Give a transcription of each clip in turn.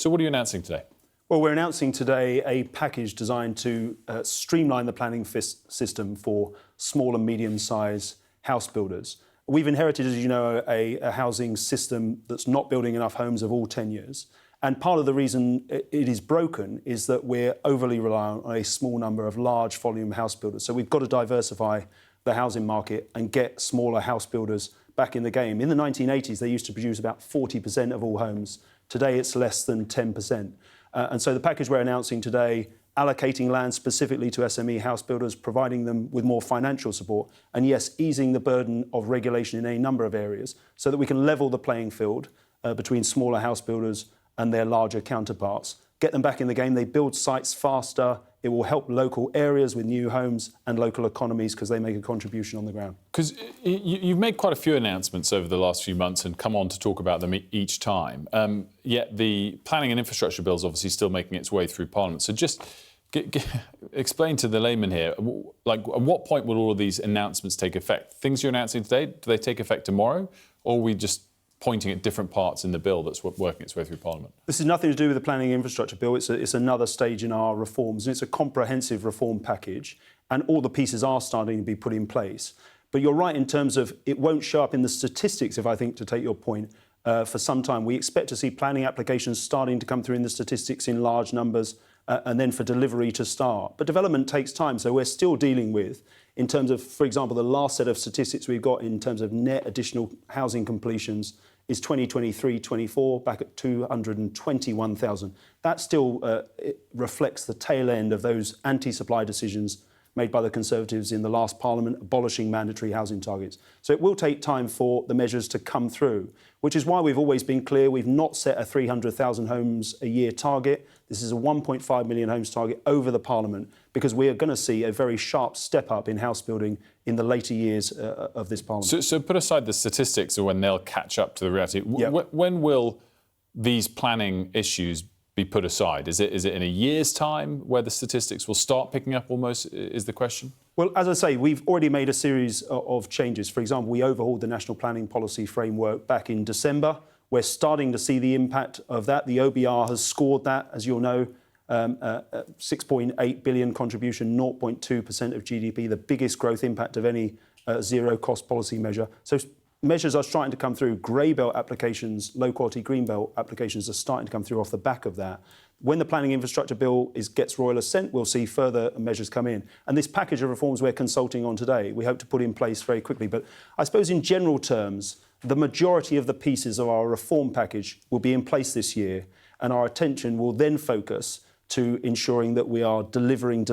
So what are you announcing today? Well, we're announcing today a package designed to streamline the planning system for small and medium-sized house builders. We've inherited, as you know, a housing system that's not building enough homes of all tenures. And part of the reason it is broken is that we're overly reliant on a small number of large volume house builders. So we've got to diversify the housing market and get smaller house builders back in the game. In the 1980s, they used to produce about 40% of all homes. Today, it's less than 10%. And so the package we're announcing today, allocating land specifically to SME house builders, providing them with more financial support, and yes, easing the burden of regulation in a number of areas so that we can level the playing field between smaller house builders and their larger counterparts. Get them back in the game. They build sites faster. It will help local areas with new homes and local economies because they make a contribution on the ground. Because you've made quite a few announcements over the last few months and come on to talk about them each time. Yet the planning and infrastructure bill is obviously still making its way through Parliament. So just explain to the layman here, like, at what point will all of these announcements take effect? Things you're announcing today, do they take effect tomorrow, or are we just pointing at different parts in the bill that's working its way through Parliament? This has nothing to do with the planning and infrastructure bill. It's another stage in our reforms, and it's a comprehensive reform package, and all the pieces are starting to be put in place. But you're right in terms of it won't show up in the statistics, if I think, to take your point, for some time. We expect to see planning applications starting to come through in the statistics in large numbers, and then for delivery to start. But development takes time, so we're still dealing with, in terms of, for example, the last set of statistics we've got in terms of net additional housing completions is 2023-24, back at 221,000. That still it reflects the tail end of those anti-supply decisions made by the Conservatives in the last Parliament, abolishing mandatory housing targets. So it will take time for the measures to come through, which is why we've always been clear we've not set a 300,000 homes a year target. This is a 1.5 million homes target over the Parliament, because we are going to see a very sharp step up in house building in the later years of this Parliament. So put aside the statistics of when they'll catch up to the reality. Yep. When will these planning issues be put aside? Is it in a year's time where the statistics will start picking up almost, is the question? Well, as I say, we've already made a series of changes. For example, we overhauled the National Planning Policy Framework back in December. We're starting to see the impact of that. The OBR has scored that, as you'll know, 6.8 billion contribution, 0.2% of GDP, the biggest growth impact of any zero-cost policy measure. So measures are starting to come through. Grey belt applications, low-quality green belt applications are starting to come through off the back of that. When the planning infrastructure bill gets royal assent, we'll see further measures come in. And this package of reforms we're consulting on today, we hope to put in place very quickly. But I suppose in general terms, the majority of the pieces of our reform package will be in place this year, and our attention will then focus to ensuring that we are delivering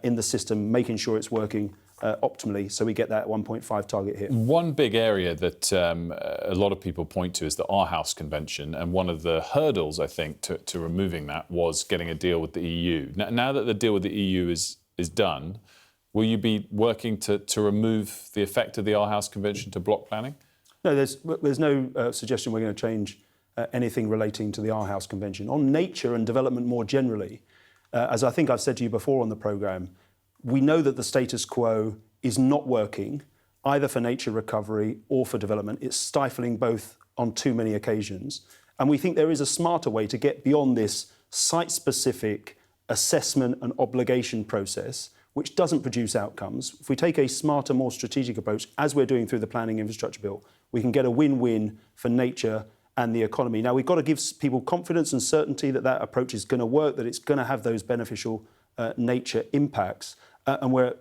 in the system, making sure it's working optimally, so we get that 1.5 target here. One big area that a lot of people point to is the Aarhus Convention, and one of the hurdles, I think, to removing that was getting a deal with the EU. Now that the deal with the EU is done, will you be working to remove the effect of the Aarhus Convention to block planning? No, there's no suggestion we're going to change anything relating to the Aarhus Convention. On nature and development more generally, as I think I've said to you before on the programme, we know that the status quo is not working, either for nature recovery or for development. It's stifling both on too many occasions. And we think there is a smarter way to get beyond this site-specific assessment and obligation process, which doesn't produce outcomes. If we take a smarter, more strategic approach, as we're doing through the planning infrastructure bill, we can get a win-win for nature and the economy. Now, we've got to give people confidence and certainty that that approach is going to work, that it's going to have those beneficial nature impacts. And we're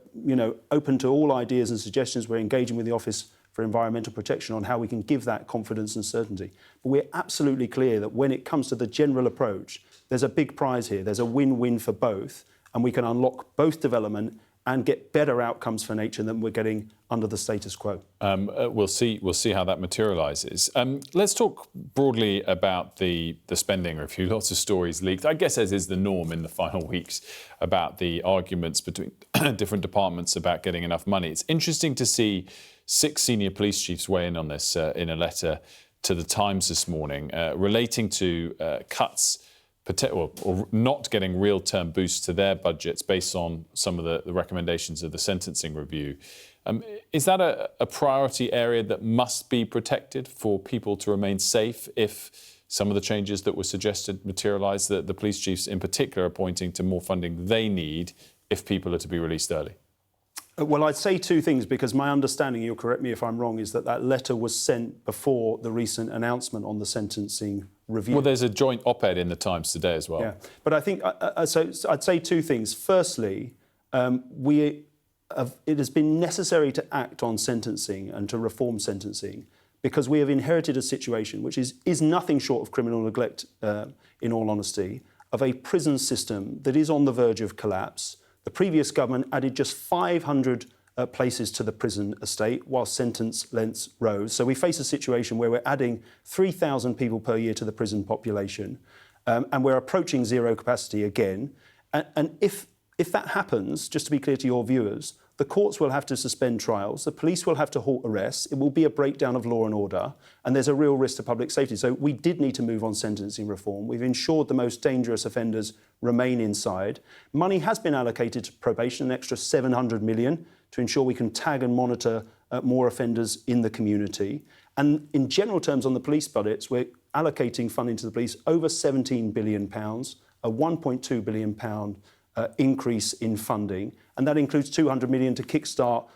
open to all ideas and suggestions. We're engaging with the Office for Environmental Protection on how we can give that confidence and certainty. But we're absolutely clear that when it comes to the general approach, there's a big prize here. There's a win-win for both, and we can unlock both development and get better outcomes for nature than we're getting under the status quo. We'll see how that materialises. Let's talk broadly about the spending review. Lots of stories leaked, I guess, as is the norm in the final weeks, about the arguments between different departments about getting enough money. It's interesting to see 6 senior police chiefs weigh in on this in a letter to the Times this morning, relating to cuts or not getting real-term boosts to their budgets based on some of the recommendations of the sentencing review. Is that a priority area that must be protected for people to remain safe if some of the changes that were suggested materialise, that the police chiefs in particular are pointing to more funding they need if people are to be released early? Well, I'd say two things, because my understanding, you'll correct me if I'm wrong, is that that letter was sent before the recent announcement on the sentencing review. Well, there's a joint op-ed in the Times today as well. Yeah, but I think, so I'd say two things. Firstly, it has been necessary to act on sentencing and to reform sentencing because we have inherited a situation which is nothing short of criminal neglect, in all honesty, of a prison system that is on the verge of collapse. The previous government added just 500 places to the prison estate while sentence lengths rose. So we face a situation where we're adding 3,000 people per year to the prison population, and we're approaching zero capacity again. And if that happens, just to be clear to your viewers, the courts will have to suspend trials, the police will have to halt arrests, it will be a breakdown of law and order, and there's a real risk to public safety. So we did need to move on sentencing reform. We've ensured the most dangerous offenders remain inside. Money has been allocated to probation, an extra 700 million, to ensure we can tag and monitor more offenders in the community. And in general terms on the police budgets, we're allocating funding to the police over £17 billion, a £1.2 billion increase in funding, and that includes 200 million to kickstart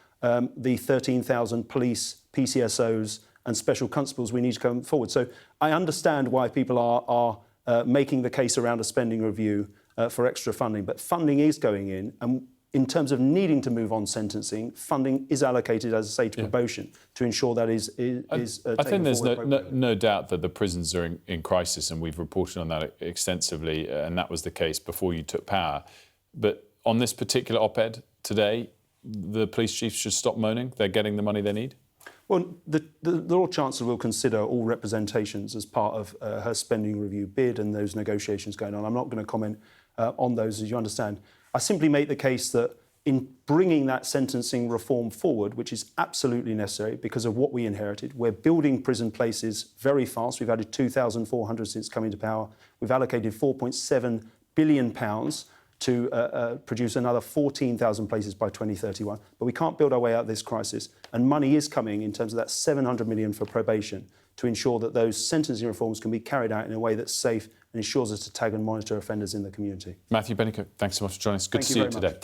the 13,000 police, PCSOs and special constables we need to come forward. So I understand why people are making the case around a spending review for extra funding, but funding is going in, and in terms of needing to move on sentencing, funding is allocated, as I say, to probation to ensure that is I think there's no doubt that the prisons are in crisis, and we've reported on that extensively, and that was the case before you took power. But on this particular op-ed today, the police chiefs should stop moaning. They're getting the money they need. Well, the Lord Chancellor will consider all representations as part of her spending review bid and those negotiations going on. I'm not going to comment on those, as you understand. I simply make the case that in bringing that sentencing reform forward, which is absolutely necessary because of what we inherited, we're building prison places very fast. We've added 2,400 since coming to power. We've allocated £4.7 billion to produce another 14,000 places by 2031. But we can't build our way out of this crisis. And money is coming in terms of that 700 million for probation to ensure that those sentencing reforms can be carried out in a way that's safe and ensures us to tag and monitor offenders in the community. Matthew Pennycook, thanks so much for joining us. Good to see you today.